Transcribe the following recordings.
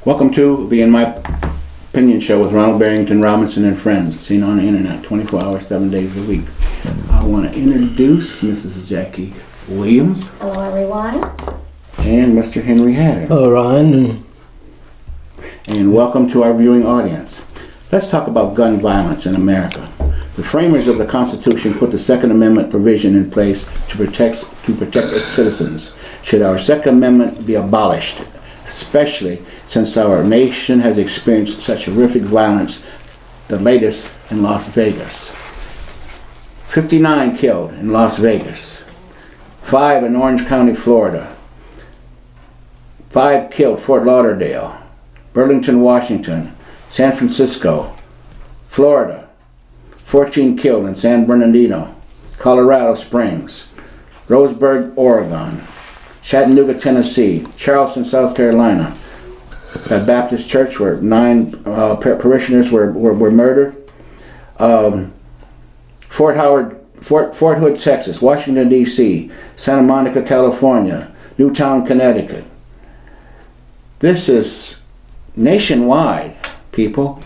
Welcome to the In My Opinion show with Ronald, Barrington, Robinson, and friends. Seen on the internet 24 hours, 7 days a week. I want to introduce Mrs. Jackie Williams. Hello, everyone. And Mr. Henry Hatter. Hello, Ron. And welcome to our viewing audience. Let's talk about gun violence in America. The framers of the Constitution put the Second Amendment provision in place to protect its citizens. Should our Second Amendment be abolished, especially since our nation has experienced such horrific violence, the latest in Las Vegas? 59 killed in Las Vegas, 5 in Orange County, Florida, 5 killed Fort Lauderdale, Burlington, Washington, San Francisco, Florida, 14 killed in San Bernardino, Colorado Springs, Roseburg, Oregon, Chattanooga, Tennessee, Charleston, South Carolina. At Baptist Church where 9 parishioners were murdered. Fort Hood, Texas, Washington, D.C., Santa Monica, California, Newtown, Connecticut. This is nationwide, people.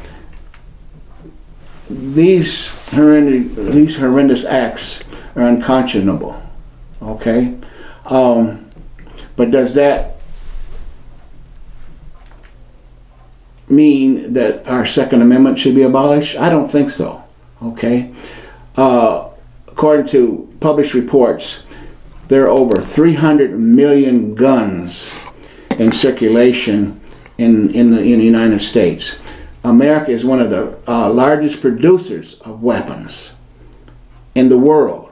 These horrendous acts are unconscionable, okay? But does that mean that our Second Amendment should be abolished? I don't think so, okay? According to published reports, there are over 300 million guns in circulation in the United States. America is one of the largest producers of weapons in the world.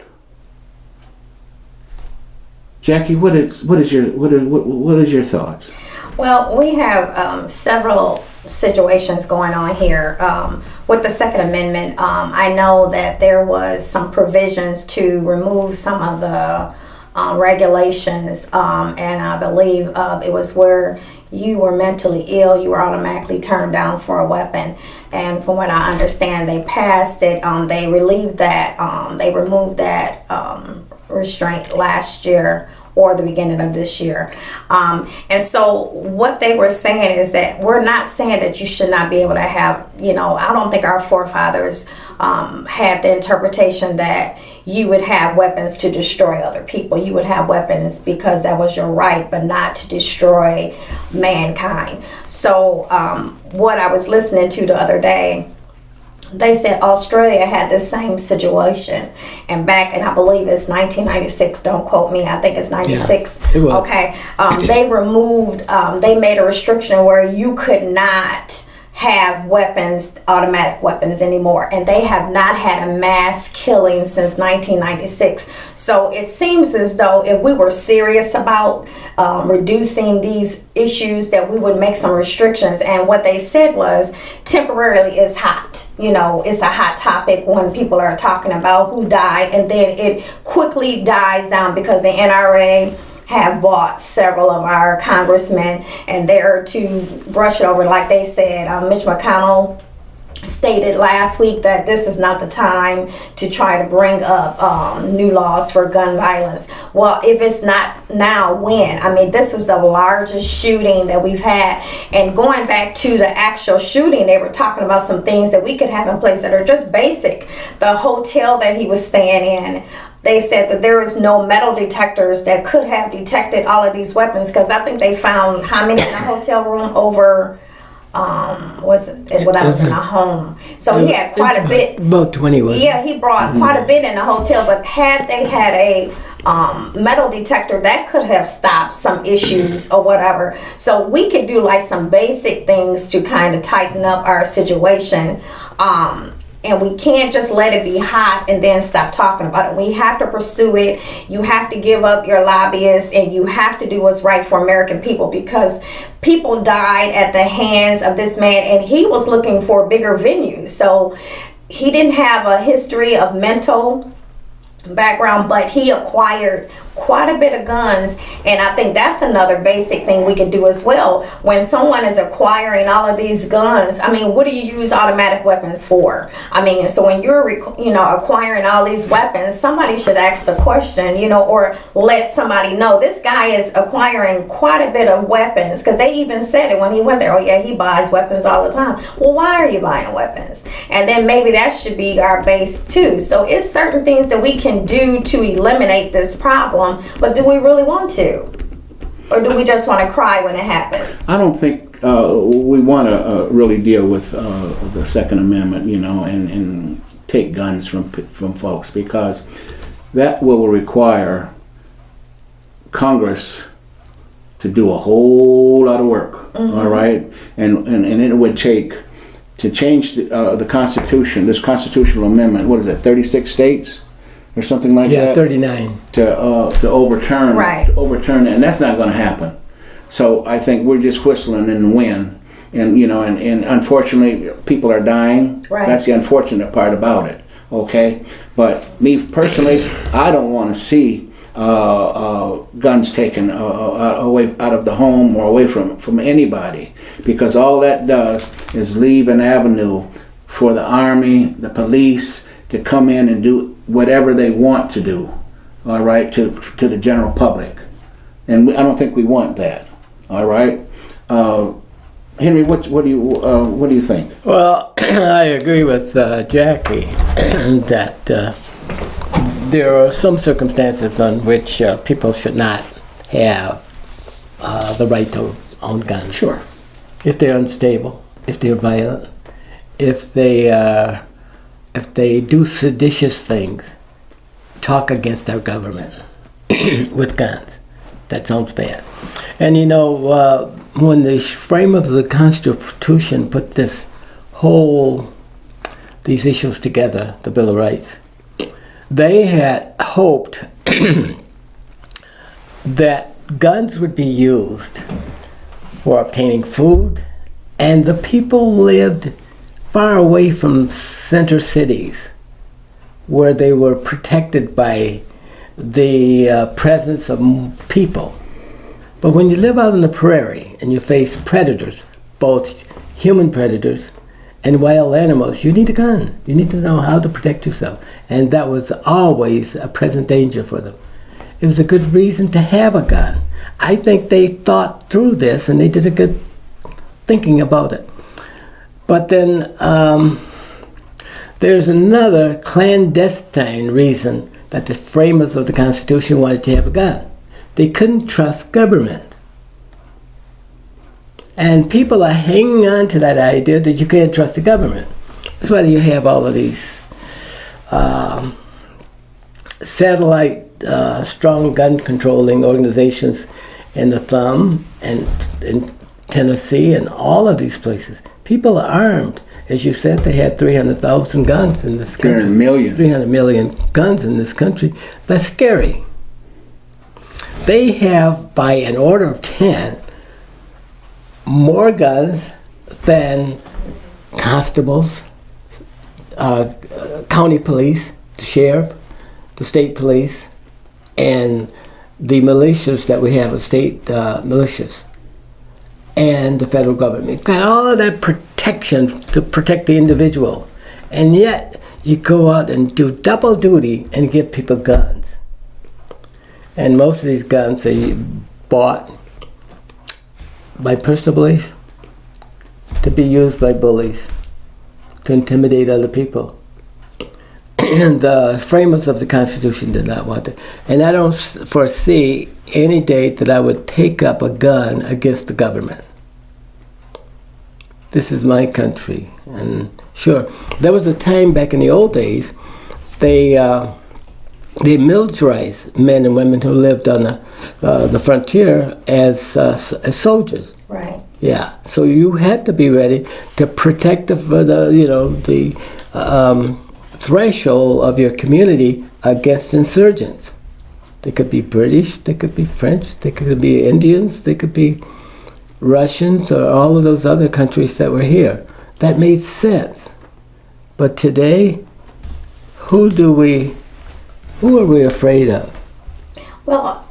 Jackie, what is your thoughts? Well, we have several situations going on here with the Second Amendment. I know that there was some provisions to remove some of the regulations, and I believe it was where you were mentally ill, you were automatically turned down for a weapon. And from what I understand, they passed it. They relieved that. They removed that restraint last year or the beginning of this year. And so what they were saying is that we're not saying that you should not be able to have, I don't think our forefathers had the interpretation that you would have weapons to destroy other people. You would have weapons because that was your right, but not to destroy mankind. So what I was listening to the other day, they said Australia had the same situation, and back in, I believe it's 1996, don't quote me, I think it's 96. Yeah, it was. Okay, they removed, they made a restriction where you could not have weapons, automatic weapons anymore, and they have not had a mass killing since 1996. So it seems as though if we were serious about reducing these issues, that we would make some restrictions. And what they said was temporarily is hot. It's a hot topic when people are talking about who died, and then it quickly dies down because the NRA have bought several of our congressmen, and they're to brush it over. Like they said, Mitch McConnell stated last week that this is not the time to try to bring up new laws for gun violence. Well, if it's not now, when? I mean, this was the largest shooting that we've had. And going back to the actual shooting, they were talking about some things that we could have in place that are just basic. The hotel that he was staying in, they said that there is no metal detectors that could have detected all of these weapons, because I think they found how many in a hotel room? Over that was in a home. So he had quite a bit. About 20 was. Yeah, he brought quite a bit in the hotel, but had they had a metal detector, that could have stopped some issues or whatever. So we could do like some basic things to kind of tighten up our situation. And we can't just let it be hot and then stop talking about it. We have to pursue it. You have to give up your lobbyists, and you have to do what's right for American people, because people died at the hands of this man, and he was looking for bigger venues. So he didn't have a history of mental background, but he acquired quite a bit of guns, and I think that's another basic thing we could do as well. When someone is acquiring all of these guns, I mean, what do you use automatic weapons for? I mean, so when you're acquiring all these weapons, somebody should ask the question, or let somebody know this guy is acquiring quite a bit of weapons, because they even said it when he went there. Oh yeah, he buys weapons all the time. Well, why are you buying weapons? And then maybe that should be our base too. So it's certain things that we can do to eliminate this problem, but do we really want to? Or do we just want to cry when it happens? I don't think we want to really deal with the Second Amendment, and take guns from folks, because that will require Congress to do a whole lot of work, all right? And it would take, to change the Constitution, this constitutional amendment, what is it, 36 states? Or something like that. Yeah, 39. To overturn, Right. to overturn it, and that's not going to happen. So I think we're just whistling in the wind, and and unfortunately, people are dying. Right. That's the unfortunate part about it. Okay, but me personally, I don't want to see guns taken away out of the home or away from anybody, because all that does is leave an avenue for the army, the police, to come in and do whatever they want to do, all right, to the general public, and I don't think we want that, all right. Henry, what do you think? Well, I agree with Jackie that there are some circumstances on which people should not have the right to own guns. Sure. If they're unstable, if they're violent, if they do seditious things, talk against our government with guns. That sounds bad. And when the frame of the Constitution put these issues together, the Bill of Rights, they had hoped that guns would be used for obtaining food, and the people lived far away from center cities where they were protected by the presence of people. But when you live out on the prairie and you face predators, both human predators and wild animals, you need a gun. You need to know how to protect yourself. And that was always a present danger for them. It was a good reason to have a gun. I think they thought through this and they did a good thinking about it. But then there's another clandestine reason that the framers of the Constitution wanted to have a gun. They couldn't trust government. And people are hanging on to that idea that you can't trust the government. That's why you have all of these satellite strong gun controlling organizations in the Thumb and in Tennessee and all of these places. People are armed. As you said, they had 300,000 guns in this country. 300 million. 300 million guns in this country. That's scary. They have, by an order of 10, more guns than constables, county police, the sheriff, the state police, and the militias that we have, the state militias, and the federal government. You've got all of that protection to protect the individual, and yet you go out and do double duty and give people guns. And most of these guns are bought, by personal belief, to be used by bullies, to intimidate other people. The framers of the Constitution did not want that. And I don't foresee any date that I would take up a gun against the government. This is my country. And sure, there was a time back in the old days, they militarized men and women who lived on the frontier as soldiers. Right. Yeah. So you had to be ready to protect the threshold of your community against insurgents. They could be British, they could be French, they could be Indians, they could be Russians, or all of those other countries that were here. That made sense. But today, who are we afraid of? Well,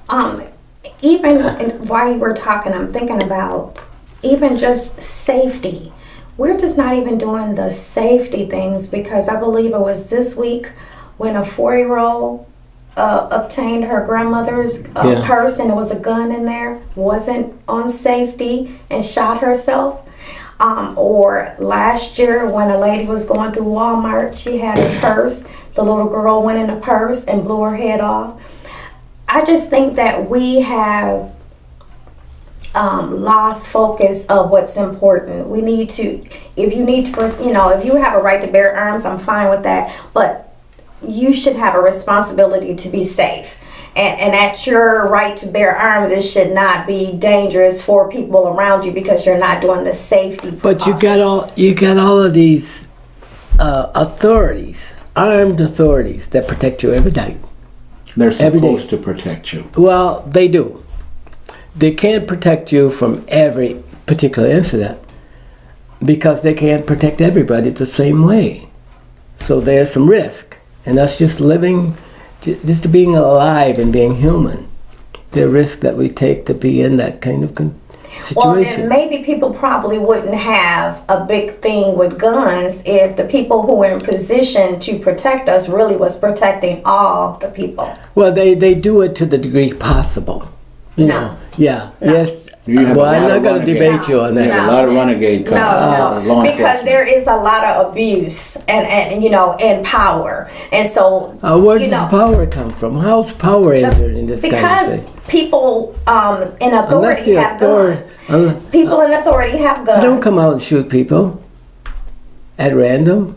even while you were talking, I'm thinking about even just safety. We're just not even doing the safety things, because I believe it was this week when a 4-year-old obtained her grandmother's purse and there was a gun in there, wasn't on safety, and shot herself. Or last year when a lady was going through Walmart, she had her purse, the little girl went in the purse and blew her head off. I just think that we have lost focus of what's important. We need to, if you have a right to bear arms, I'm fine with that, but you should have a responsibility to be safe. And at your right to bear arms, it should not be dangerous for people around you because you're not doing the safety. But you got all of these authorities, armed authorities that protect you every day. They're supposed to protect you. Well, they do. They can't protect you from every particular incident because they can't protect everybody the same way. So there's some risk. And us just living, just being alive and being human, the risk that we take to be in that kind of situation. Well, then maybe people probably wouldn't have a big thing with guns if the people who were in position to protect us really was protecting all the people. Well, they do it to the degree possible. You know. Yeah. No. Yes. Well, I'm not going to debate you on that. You have a lot of renegade cops. Because there is a lot of abuse and power, and so where does power come from? How's power entered in this kind of because thing? people in authority have guns. People in authority have guns. Don't come out and shoot people at random.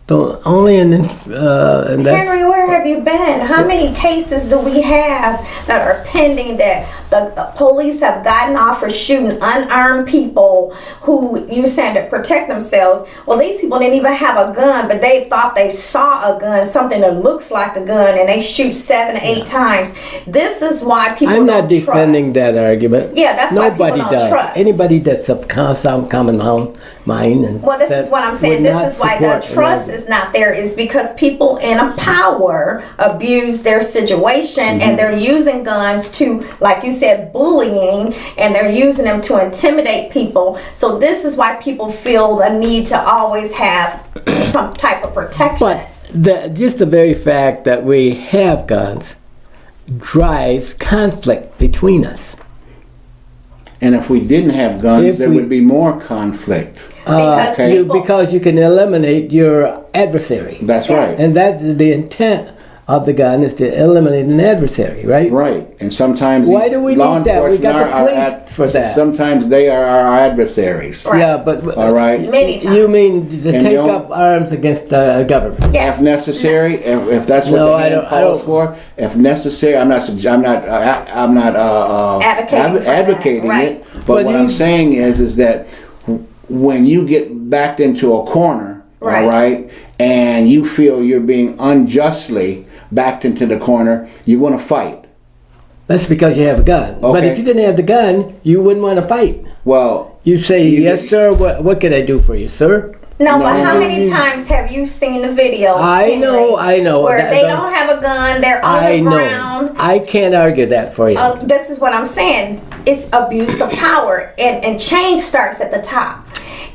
Don't only in and Henry, where have you been? How many cases do we have that are pending that the police have gotten off for shooting unarmed people who you said to protect themselves? Well, these people didn't even have a gun, but they thought they saw a gun, something that looks like a gun, and they shoot 7 to 8 times. This is why people I'm don't not defending that argument. Yeah, that's why people Nobody don't does. trust. Anybody that's of sound common mind and well, this is what I'm saying. This is why the trust is not there, is because people in a power abuse their situation and they're using guns to, like you said, bullying, and they're using them to intimidate people. So this is why people feel the need to always have some type of protection. But just the very fact that we have guns drives conflict between us. And if we didn't have guns, there would be more conflict. Because you can eliminate your adversary. That's right. And that's the intent of the gun, is to eliminate an adversary, right? Right. And sometimes why do we need that? We got the police for that. Sometimes they are our adversaries. Right. Yeah, but all right. Many times. You mean to take up arms against the government? Yes. If necessary, if that's what the hand calls for, if necessary, I'm not advocating Right. it. But what I'm saying is that when you get backed into a corner, Right. all right, and you feel you're being unjustly backed into the corner, you want to fight. That's because you have a gun. Okay. But if you didn't have the gun, you wouldn't want to fight. Well, You say, yes, sir, what can I do for you, sir? No, but how many times have you seen the video? I know. Where they don't have a gun, they're on the ground. I can't argue that for you. This is what I'm saying. It's abuse of power, and change starts at the top.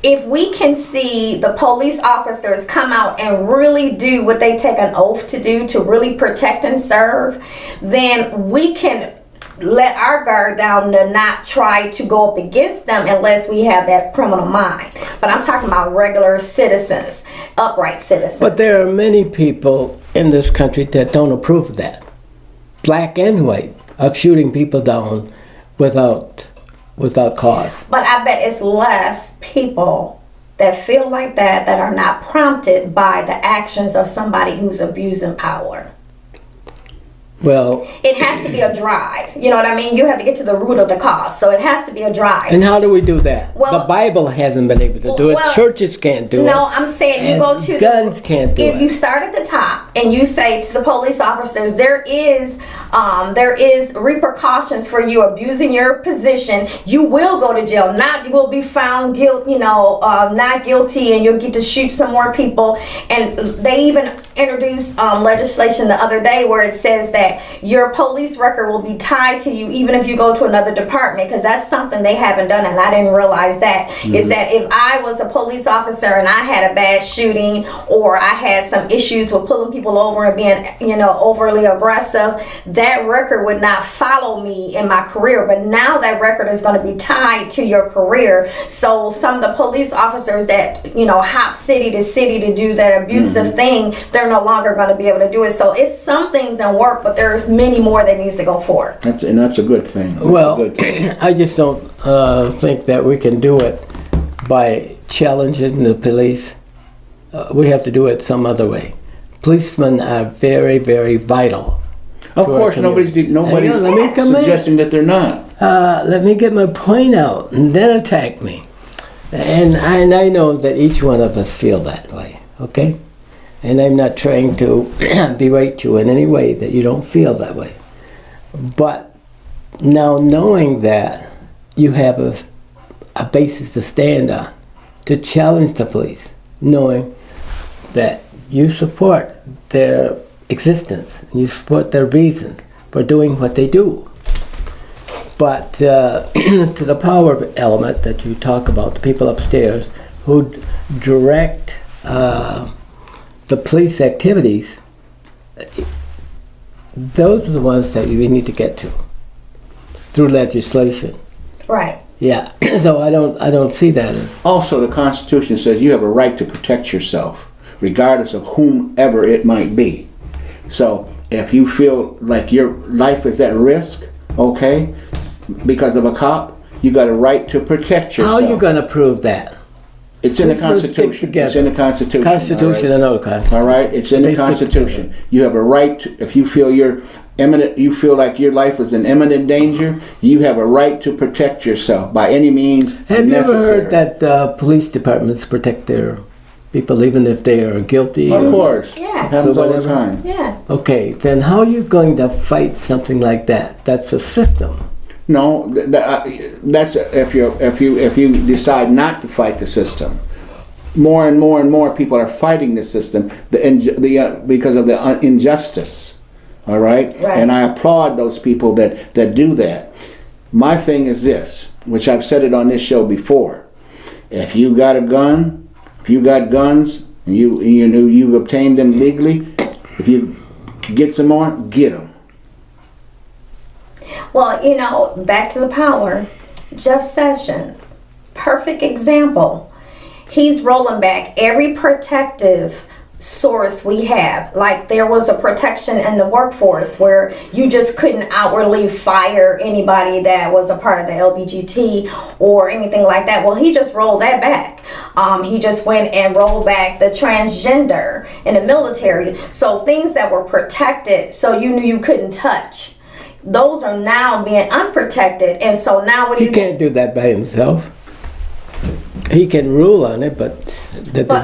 If we can see the police officers come out and really do what they take an oath to do, to really protect and serve, then we can let our guard down to not try to go up against them unless we have that criminal mind. But I'm talking about regular citizens, upright citizens. But there are many people in this country that don't approve of that, black and white, of shooting people down without cause. But I bet it's less people that feel like that are not prompted by the actions of somebody who's abusing power. Well, It has to be a drive. You know what I mean? You have to get to the root of the cause. So it has to be a drive. and how do we do that? Well- The Bible hasn't been able to do it. Well, Churches can't do it. No, I'm saying you And go to guns can't do if it. you start at the top and you say to the police officers, there is repercussions for you abusing your position. You will go to jail. Not you will be found not guilty, and you'll get to shoot some more people. And they even introduced legislation the other day where it says that that your police record will be tied to you even if you go to another department, because that's something they haven't done, and I didn't realize that. Is that if I was a police officer and I had a bad shooting, or I had some issues with pulling people over and being, overly aggressive, that record would not follow me in my career. But now that record is going to be tied to your career. So some of the police officers that, hop city to city to do that abusive thing, they're no longer going to be able to do it. So it's some things in work, but there's many more that needs to go forward. That's a good thing. That's Well, a good thing. I just don't think that we can do it by challenging the police. We have to do it some other way. Policemen are very, very vital. Of course, nobody's suggesting that they're not. Let me get my point out and then attack me. And I know that each one of us feel that way, okay? And I'm not trying to berate you in any way that you don't feel that way. But now knowing that you have a basis to stand on, to challenge the police, knowing that you support their existence, you support their reasons for doing what they do. But to the power element that you talk about, the people upstairs who direct the police activities, those are the ones that we need to get to through legislation. Right. Yeah. So I don't see that as. Also, the Constitution says you have a right to protect yourself, regardless of whomever it might be. So if you feel like your life is at risk, okay, because of a cop, you got a right to protect yourself. How are you going to prove that? It's in the Constitution. It's in the Constitution. Constitution and no Constitution. All right, it's in the Constitution. You have a right to, if you feel you feel like your life is in imminent danger, you have a right to protect yourself by any means necessary. Have you ever heard that police departments protect their people even if they are guilty? Of course. Yes. It happens So all the whatever. time. Yes. Okay, then how are you going to fight something like that? That's a system. No, that's if you decide not to fight the system. More and more people are fighting the system because of the injustice. All right? Right. And I applaud those people that do that. My thing is this, which I've said it on this show before. If you got a gun, if you got guns, and you've obtained them legally, if you can get some more, get them. Well, back to the power. Jeff Sessions, perfect example. He's rolling back every protective source we have. Like there was a protection in the workforce where you just couldn't outwardly fire anybody that was a part of the LBGT or anything like that. Well, he just rolled that back. He just went and rolled back the transgender in the military. So things that were protected, so you knew you couldn't touch, those are now being unprotected. And so now what do you do? He can't do that by himself. He can rule on it, but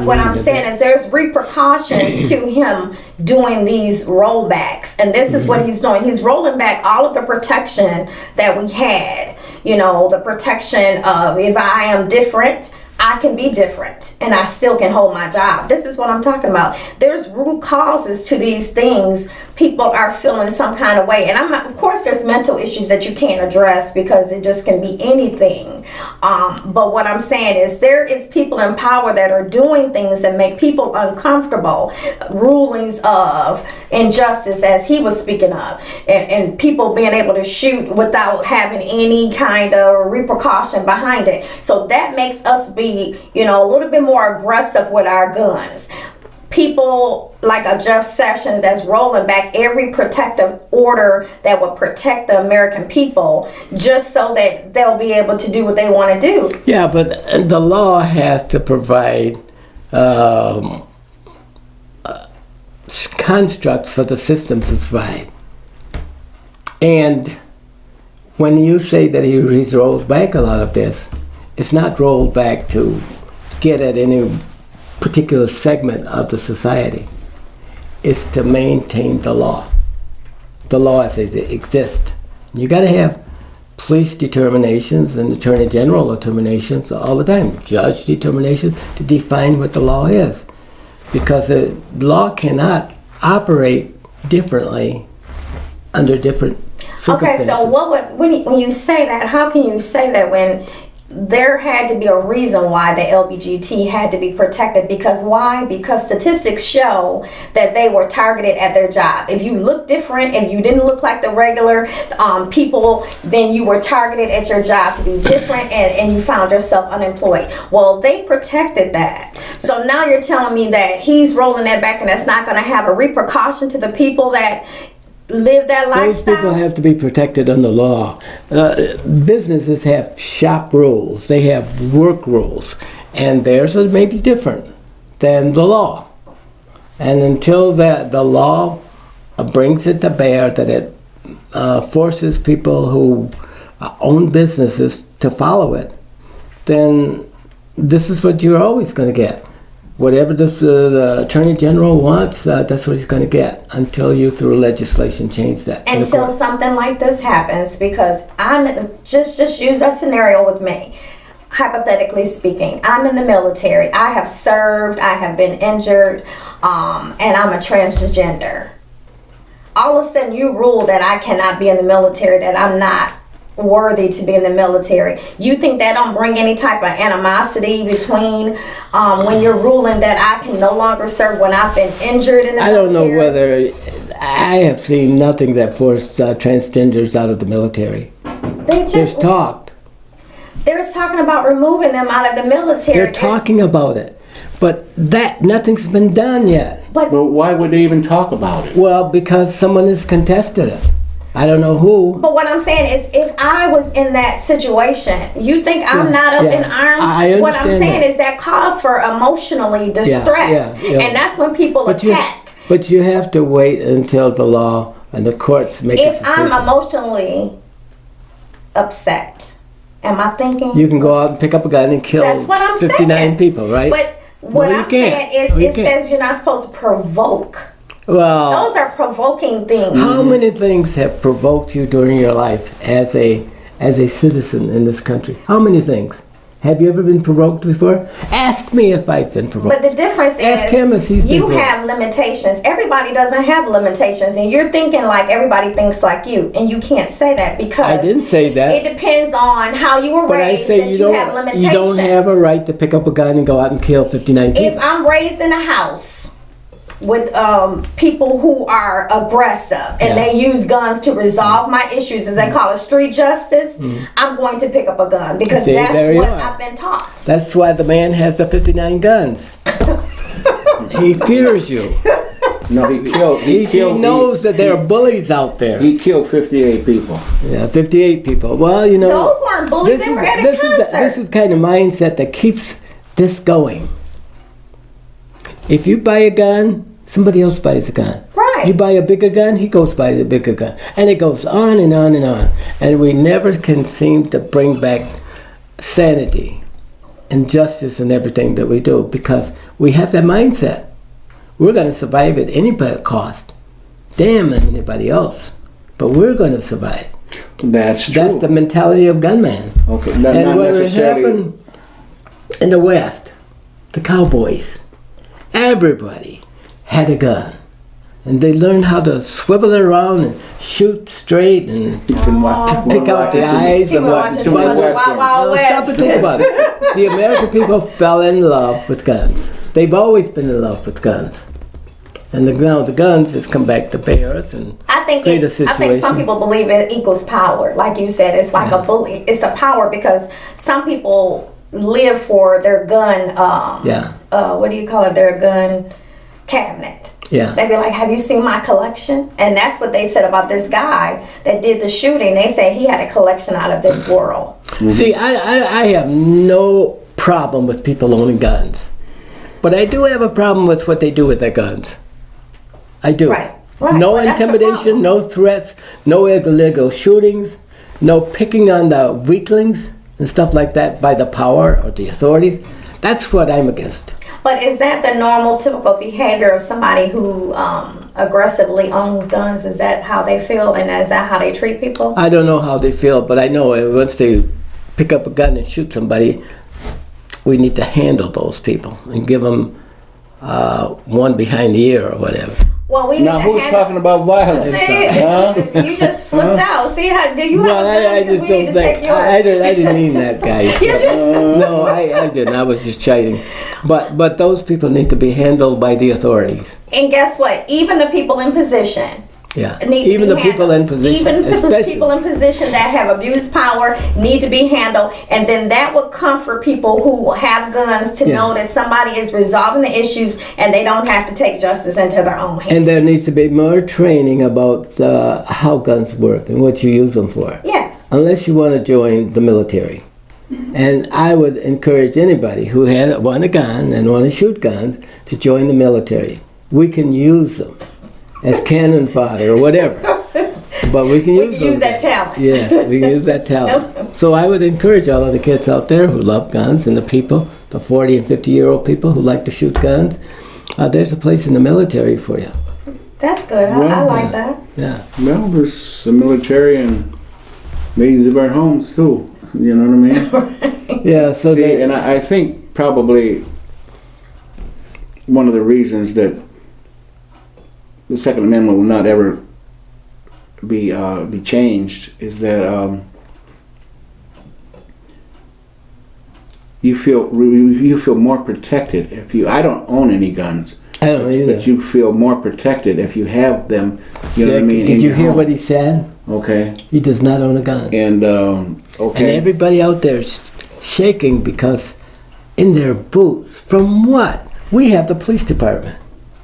what I'm saying is there's repercussions to him doing these rollbacks, and this is what he's doing. He's rolling back all of the protection that we had. The protection of if I am different, I can be different and I still can hold my job. This is what I'm talking about. There's root causes to these things. People are feeling some kind of way. And of course, there's mental issues that you can't address because it just can be anything. But what I'm saying is there is people in power that are doing things that make people uncomfortable. Rulings of injustice, as he was speaking of, and people being able to shoot without having any kind of repercussion behind it. So that makes us be, a little bit more aggressive with our guns. People like a Jeff Sessions that's rolling back every protective order that would protect the American people just so that they'll be able to do what they want to do. Yeah, but the law has to provide constructs for the system to survive. And when you say that he's rolled back a lot of this, it's not rolled back to get at any particular segment of the society. It's to maintain the law. The law as it exists. You got to have police determinations and attorney general determinations all the time. Judge determinations to define what the law is. Because the law cannot operate differently under different Okay, circumstances. so when you say that, how can you say that when there had to be a reason why the LBGT had to be protected? Because why? Because statistics show that they were targeted at their job. If you look different, if you didn't look like the regular people, then you were targeted at your job to be different, and you found yourself unemployed. Well, they protected that. So now you're telling me that he's rolling that back, and that's not going to have a repercussion to the people that live that Those lifestyle? people have to be protected under law. Businesses have shop rules, they have work rules, and theirs are maybe different than the law. And until the law brings it to bear that it forces people who own businesses to follow it, then this is what you're always going to get. Whatever the Attorney General wants, that's what he's going to get until you, through legislation, change that. Until something like this happens, because just use that scenario with me. Hypothetically speaking, I'm in the military. I have served, I have been injured, and I'm a transgender. All of a sudden you rule that I cannot be in the military, that I'm not worthy to be in the military. You think that don't bring any type of animosity between when you're ruling that I can no longer serve when I've been injured in the military? I don't know whether I have seen nothing that forced transgenders out of the military. There's talked. They're talking about removing them out of the military. They're talking about it, but nothing's been done yet. But why would they even talk about it? Well, because someone has contested it. I don't know who. But what I'm saying is, if I was in that situation, you think I'm not up in arms? What I'm saying is that cause for emotionally distress. And that's when people attack. But you have to wait until the law and the courts make a decision. If I'm emotionally upset, am I thinking? You can go out and pick up a gun and kill That's what I'm 59 saying. people, right? But what I'm saying is, it says you're not supposed to provoke. Well, those are provoking things. How many things have provoked you during your life as a citizen in this country? How many things? Have you ever been provoked before? Ask me if I've been provoked. But the difference Ask him if he's is you been have limitations. Everybody doesn't have limitations, and you're thinking like everybody thinks like you, and you can't say that because I didn't say that. It depends on how you were raised. I say that you have limitations. You don't have a right to pick up a gun and go out and kill 59 people. If I'm raised in a house with people who are aggressive and they use guns to resolve my issues, as they call it street justice, I'm going to pick up a gun because that's what I've been taught. That's why the man has the 59 guns. He fears you. No, he knows that there are bullies out there. He killed 58 people. Yeah, 58 people. Well, you know, those weren't bullies. They were at a concert. This is kind of mindset that keeps this going. If you buy a gun, somebody else buys a gun. Right. You buy a bigger gun, he goes buy a bigger gun. And it goes on and on and on. And we never can seem to bring back sanity and justice in everything that we do because we have that mindset. We're going to survive at any cost. Damn anybody else. But we're going to survive. That's true. That's the mentality of gunman. Okay, and what happened in the West, the cowboys, everybody had a gun. And they learned how to swivel it around and shoot straight and pick out the eyes of what. Stop and think about it. The American people fell in love with guns. They've always been in love with guns. And now the guns has come back to bears and create a situation. I think some people believe it equals power. Like you said, it's like a bully. It's a power because some people live for their gun. What do you call it? Their gun cabinet. Yeah. They'd be like, "Have you seen my collection?" And that's what they said about this guy that did the shooting. They said he had a collection out of this world. Mm-hmm. See, I have no problem with people owning guns, but I do have a problem with what they do with their guns. I do. Right. No intimidation, no threats, no illegal shootings, no picking on the weaklings and stuff like that by the power or the authorities. That's what I'm against. But is that the normal, typical behavior of somebody who aggressively owns guns? Is that how they feel, and is that how they treat people? I don't know how they feel, but I know once they pick up a gun and shoot somebody, we need to handle those people and give them one behind the ear or whatever. Well, we Now, need to who's handle. talking about violence? See, Huh? you just flipped out. See how do you Well, have a gun? I Because just we need don't to think take yours. I didn't mean that, guys. You just- No, I didn't. I was just chiding. But those people need to be handled by the authorities. And guess what? Even the people in position. Yeah. Need to Even be the people in handled. position, Even especially. people in position that have abused power need to be handled, and then that would comfort people who have guns to Yeah. know that somebody is resolving the issues and they don't have to take justice into their own hands. And there needs to be more training about how guns work and what you use them for. Yes. Unless you want to join the military. And I would encourage anybody who want a gun and want to shoot guns to join the military. We can use them as cannon fodder or whatever. But we can use can use those that guns. talent. Yes, we can use that talent. So I would encourage all of the kids out there who love guns and the people, the 40 and 50-year-old people who like to shoot guns, there's a place in the military for you. That's good. I Well, like that. Yeah. Well, there's the military and ladies of our homes too. You know what I mean? Yeah, so See, they, and I think probably one of the reasons that the Second Amendment will not ever be changed is that you feel more protected if you. I don't own any guns, I don't either. but you feel more protected if you have them. You know what I mean? Did in you your hear home. what he said? Okay, He does not own a gun. and And okay. everybody out there is shaking because in their boots, from what? We have the police department.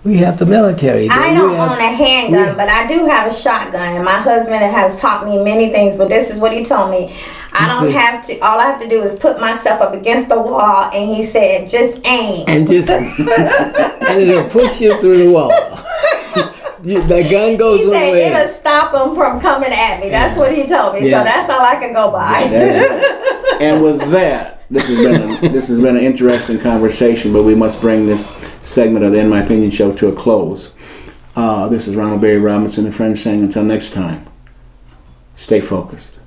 We have the military. I We don't have- own a handgun, but I do have a shotgun, and my husband has taught me many things. But this is what he told me: I don't have to. All I have to do is put myself up against the wall, and he said, "Just aim." And just and it'll push you through the wall. The gun goes He said away. it'll stop him from coming at me. That's what he told me. Yeah. So that's all I can go by. And with that, this has been an interesting conversation, but we must bring this segment of the In My Opinion show to a close. This is Ronald Barry Robinson and friends saying until next time, stay focused.